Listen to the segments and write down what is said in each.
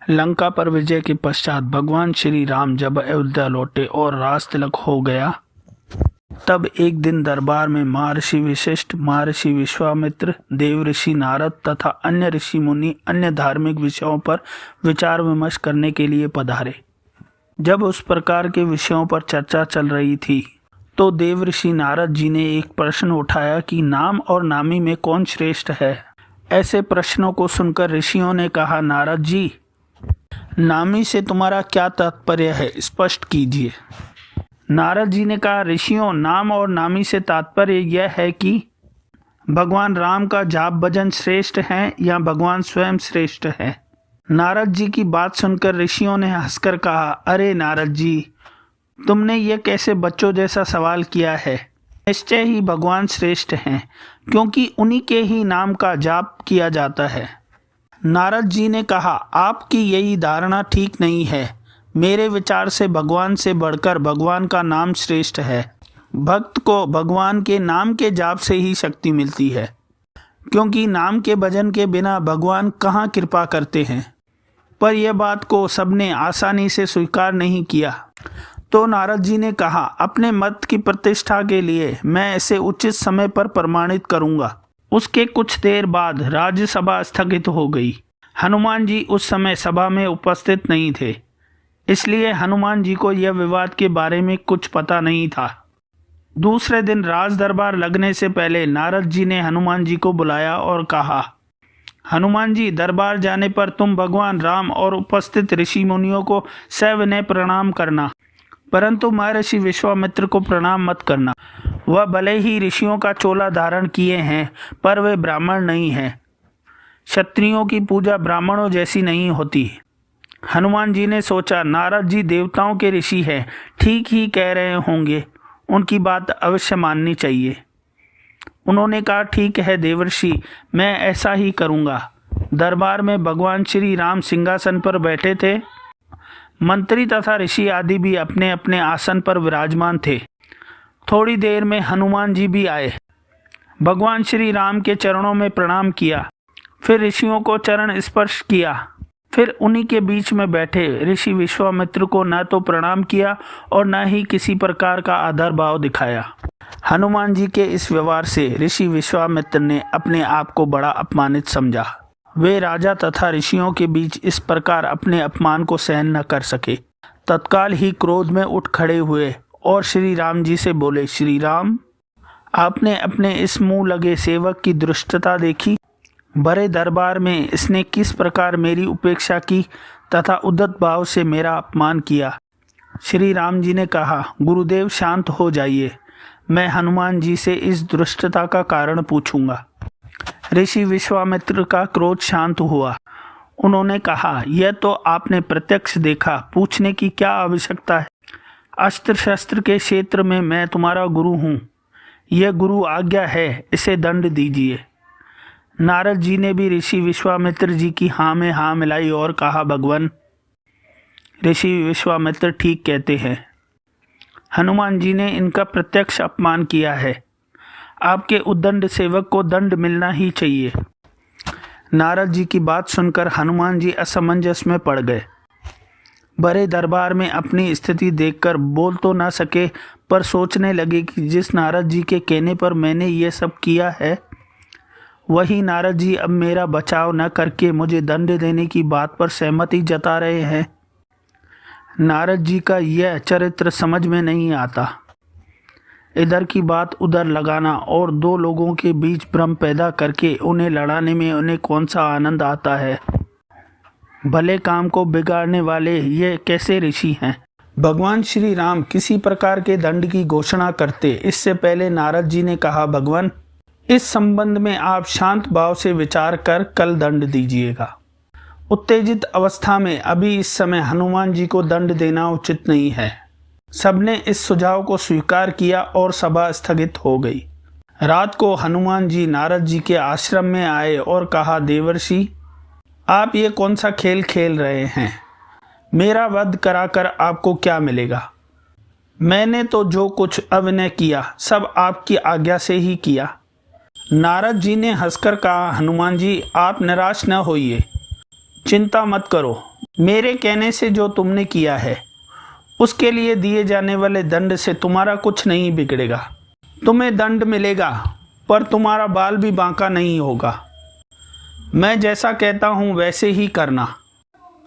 लंका पर विजय के पश्चात भगवान श्री राम जब अयोध्या लौटे और राज तिलक हो गया, तब एक दिन दरबार में महर्षि वशिष्ठ, महर्षि विश्वामित्र, देव ऋषि नारद तथा अन्य ऋषि मुनि अन्य धार्मिक विषयों पर विचार विमर्श करने के लिए पधारे। जब उस प्रकार के विषयों पर चर्चा चल रही थी तो देव ऋषि नारद जी ने एक प्रश्न उठाया कि नाम और नामी में कौन श्रेष्ठ है। ऐसे प्रश्नों को सुनकर ऋषियों ने कहा, नारद जी, नामी से तुम्हारा क्या तात्पर्य है, स्पष्ट कीजिए। नारद जी ने कहा, ऋषियों, नाम और नामी से तात्पर्य यह है कि भगवान राम का जाप भजन श्रेष्ठ है या भगवान स्वयं श्रेष्ठ है। नारद जी की बात सुनकर ऋषियों ने हंसकर कहा, अरे नारद जी, तुमने ये कैसे बच्चों जैसा सवाल किया है। निश्चय ही भगवान श्रेष्ठ हैं, क्योंकि उन्हीं के ही नाम का जाप किया जाता है। नारद जी ने कहा, आपकी यही धारणा ठीक नहीं है। मेरे विचार से भगवान से बढ़कर भगवान का नाम श्रेष्ठ है। भक्त को भगवान के नाम के जाप से ही शक्ति मिलती है, क्योंकि नाम के भजन के बिना भगवान कहाँ कृपा करते हैं। पर यह बात को सबने आसानी से स्वीकार नहीं किया। तो नारद जी ने कहा, अपने मत की प्रतिष्ठा के लिए मैं इसे उचित समय पर प्रमाणित करूंगा। उसके कुछ देर बाद राज्यसभा स्थगित हो गई। हनुमान जी उस समय सभा में उपस्थित नहीं थे, इसलिए हनुमान जी को यह विवाद के बारे में कुछ पता नहीं था। दूसरे दिन राज दरबार लगने से पहले नारद जी ने हनुमान जी को बुलाया और कहा, हनुमान जी, दरबार जाने पर तुम भगवान राम और उपस्थित ऋषि मुनियों को सविनय प्रणाम करना, परंतु महर्षि विश्वामित्र को प्रणाम मत करना। वह भले ही ऋषियों का चोला धारण किए हैं, पर वे ब्राह्मण नहीं हैं। क्षत्रियों की पूजा ब्राह्मणों जैसी नहीं होती। हनुमान जी ने सोचा, नारद जी देवताओं के ऋषि हैं, ठीक ही कह रहे होंगे, उनकी बात अवश्य माननी चाहिए। उन्होंने कहा, ठीक है देवर्षि, मैं ऐसा ही करूँगा। दरबार में भगवान श्री राम सिंहासन पर बैठे थे। मंत्री तथा ऋषि आदि भी अपने अपने आसन पर विराजमान थे। थोड़ी देर में हनुमान जी भी आए। भगवान श्री राम के चरणों में प्रणाम किया, फिर ऋषियों को चरण स्पर्श किया, फिर उन्हीं के बीच में बैठे ऋषि विश्वामित्र को न तो प्रणाम किया और न ही किसी प्रकार का आदर भाव दिखाया। हनुमान जी के इस व्यवहार से ऋषि विश्वामित्र ने अपने आप को बड़ा अपमानित समझा। वे राजा तथा ऋषियों के बीच इस प्रकार अपने अपमान को सहन न कर सके। तत्काल ही क्रोध में उठ खड़े हुए और श्री राम जी से बोले, श्री राम, आपने अपने इस मुंह लगे सेवक की दुष्टता देखी। बड़े दरबार में इसने किस प्रकार मेरी उपेक्षा की तथा उद्धत भाव से मेरा अपमान किया। श्री राम जी ने कहा, गुरुदेव शांत हो जाइए, मैं हनुमान जी से इस दुष्टता का कारण पूछूंगा। ऋषि विश्वामित्र का क्रोध शांत हुआ। उन्होंने कहा, यह तो आपने प्रत्यक्ष देखा, पूछने की क्या आवश्यकता है। अस्त्र शस्त्र के क्षेत्र में मैं तुम्हारा गुरु हूँ। यह गुरु आज्ञा है, इसे दंड दीजिए। नारद जी ने भी ऋषि विश्वामित्र जी की हाँ में हाँ मिलाई और कहा, भगवान, ऋषि विश्वामित्र ठीक कहते हैं। हनुमान जी ने इनका प्रत्यक्ष अपमान किया है। आपके उद्दंड सेवक को दंड मिलना ही चाहिए। नारद जी की बात सुनकर हनुमान जी असमंजस में पड़ गए। बड़े दरबार में अपनी स्थिति देखकर बोल तो ना सके, पर सोचने लगे कि जिस नारद जी के कहने पर मैंने ये सब किया है, वही नारद जी अब मेरा बचाव न करके मुझे दंड देने की बात पर सहमति जता रहे हैं। नारद जी का यह चरित्र समझ में नहीं आता। इधर की बात उधर लगाना और दो लोगों के बीच भ्रम पैदा करके उन्हें लड़ाने में उन्हें कौन सा आनंद आता है। भले काम को बिगाड़ने वाले ये कैसे ऋषि हैं। भगवान श्री राम किसी प्रकार के दंड की घोषणा करते इससे पहले नारद जी ने कहा, भगवान, इस संबंध में आप शांत भाव से विचार कर कल दंड दीजिएगा। उत्तेजित अवस्था में अभी इस समय हनुमान जी को दंड देना उचित नहीं है। सबने इस सुझाव को स्वीकार किया और सभा स्थगित हो गई। रात को हनुमान जी नारद जी के आश्रम में आए और कहा, देवर्षि, आप ये कौन सा खेल खेल रहे हैं। मेरा वध कराकर आपको क्या मिलेगा। मैंने तो जो कुछ अभिनय किया सब आपकी आज्ञा से ही किया। नारद जी ने हंसकर कहा, हनुमान जी, आप निराश न होइए, चिंता मत करो, मेरे कहने से जो तुमने किया है उसके लिए दिए जाने वाले दंड से तुम्हारा कुछ नहीं बिगड़ेगा। तुम्हें दंड मिलेगा पर तुम्हारा बाल भी बांका नहीं होगा। मैं जैसा कहता हूँ वैसे ही करना।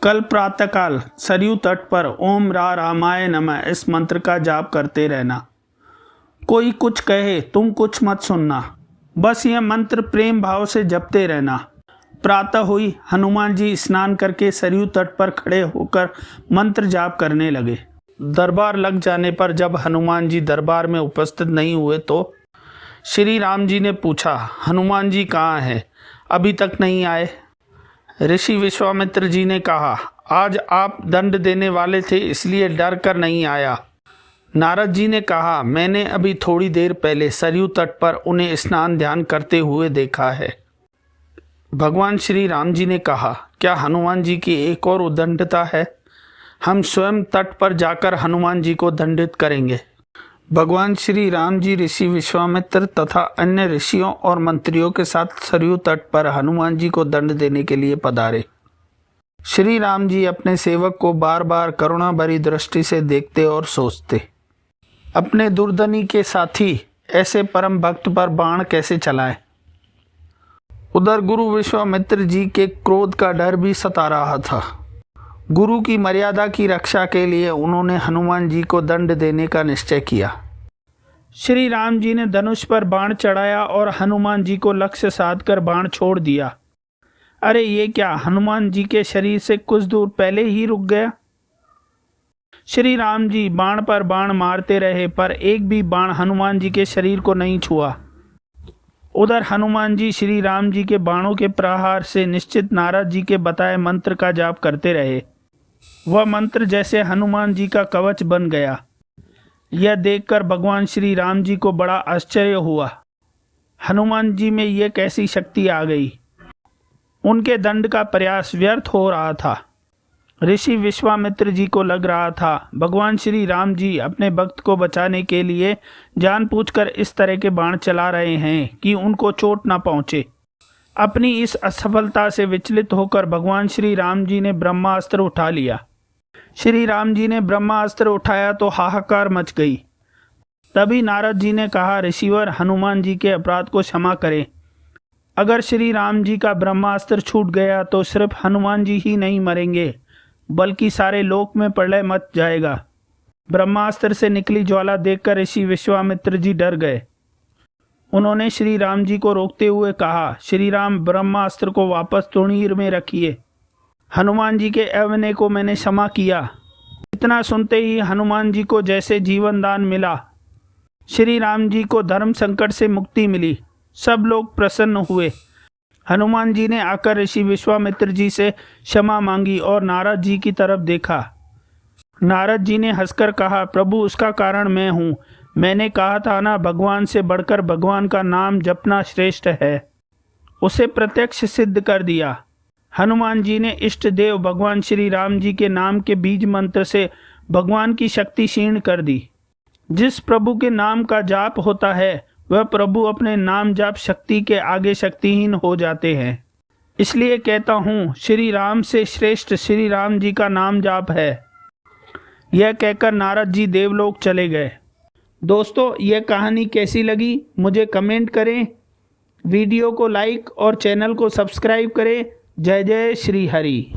कल प्रातःकाल सरयू तट पर ओम रामाय नमः इस मंत्र का जाप करते रहना। कोई कुछ कहे तुम कुछ मत सुनना, बस यह मंत्र प्रेम भाव से जपते रहना। प्रातः हुई हनुमान जी स्नान करके सरयू तट पर खड़े होकर मंत्र जाप करने लगे। दरबार लग जाने पर जब हनुमान जी दरबार में उपस्थित नहीं हुए तो श्री राम जी ने पूछा, हनुमान जी कहाँ हैं? अभी तक नहीं आए। ऋषि विश्वामित्र जी ने कहा, आज आप दंड देने वाले थे इसलिए डर कर नहीं आया। नारद जी ने कहा, मैंने अभी थोड़ी देर पहले सरयू तट पर उन्हें स्नान ध्यान करते हुए देखा है। भगवान श्री राम जी ने कहा, क्या हनुमान जी की एक और उद्दंडता है? हम स्वयं तट पर जाकर हनुमान जी को दंडित करेंगे। भगवान श्री राम जी ऋषि विश्वामित्र तथा अन्य ऋषियों और मंत्रियों के साथ सरयू तट पर हनुमान जी को दंड देने के लिए पधारे। श्री राम जी अपने सेवक को बार बार करुणा भरी दृष्टि से देखते और सोचते, अपने दुर्दनी के साथी ऐसे परम भक्त पर बाण कैसे चलाएं। उधर गुरु विश्वामित्र जी के क्रोध का डर भी सता रहा था। गुरु की मर्यादा की रक्षा के लिए उन्होंने हनुमान जी को दंड देने का निश्चय किया। श्री राम जी ने धनुष पर बाण चढ़ाया और हनुमान जी को लक्ष्य साध कर बाण छोड़ दिया। अरे ये क्या, हनुमान जी के शरीर से कुछ दूर पहले ही रुक गया। श्री राम जी बाण पर बाण मारते रहे पर एक भी बाण हनुमान जी के शरीर को नहीं छुआ। उधर हनुमान जी श्री राम जी के बाणों के प्रहार से निश्चित नारद जी के बताए मंत्र का जाप करते रहे। वह मंत्र जैसे हनुमान जी का कवच बन गया। यह देखकर भगवान श्री राम जी को बड़ा आश्चर्य हुआ। हनुमान जी में यह कैसी शक्ति आ गई। उनके दंड का प्रयास व्यर्थ हो रहा था। ऋषि विश्वामित्र जी को लग रहा था भगवान श्री राम जी अपने भक्त को बचाने के लिए जानबूझकर इस तरह के बाण चला रहे हैं कि उनको चोट ना पहुंचे। अपनी इस असफलता से विचलित होकर भगवान श्री राम जी ने ब्रह्मास्त्र उठा लिया। श्री राम जी ने ब्रह्मास्त्र उठाया तो हाहाकार मच गई। तभी नारद जी ने कहा, ऋषिवर हनुमान जी के अपराध को क्षमा करें। अगर श्री राम जी का ब्रह्मास्त्र छूट गया तो सिर्फ हनुमान जी ही नहीं मरेंगे बल्कि सारे लोक में प्रलय मच जाएगा। ब्रह्मास्त्र से निकली ज्वाला देखकर ऋषि विश्वामित्र जी डर गए। उन्होंने श्री राम जी को रोकते हुए कहा, श्री राम ब्रह्मास्त्र को वापस तुणीर में रखिए। हनुमान जी के अवनय को मैंने क्षमा किया। इतना सुनते ही हनुमान जी को जैसे जीवन दान मिला। श्री राम जी को धर्म संकट से मुक्ति मिली। सब लोग प्रसन्न हुए। हनुमान जी ने आकर ऋषि विश्वामित्र जी से क्षमा मांगी और नारद जी की तरफ देखा। नारद जी ने हंसकर कहा, प्रभु उसका कारण मैं हूँ। मैंने कहा था ना, भगवान से बढ़कर भगवान का नाम जपना श्रेष्ठ है। उसे प्रत्यक्ष सिद्ध कर दिया। हनुमान जी ने इष्ट देव भगवान श्री राम जी के नाम के बीज मंत्र से भगवान की शक्ति क्षीण कर दी। जिस प्रभु के नाम का जाप होता है वह प्रभु अपने नाम जाप शक्ति के आगे शक्तिहीन हो जाते हैं। इसलिए कहता हूँ, श्री राम से श्रेष्ठ श्री राम जी का नाम जाप है। यह कहकर नारद जी देवलोक चले गए। दोस्तों, यह कहानी कैसी लगी मुझे कमेंट करें। वीडियो को लाइक और चैनल को सब्सक्राइब करें। जय जय श्री हरि।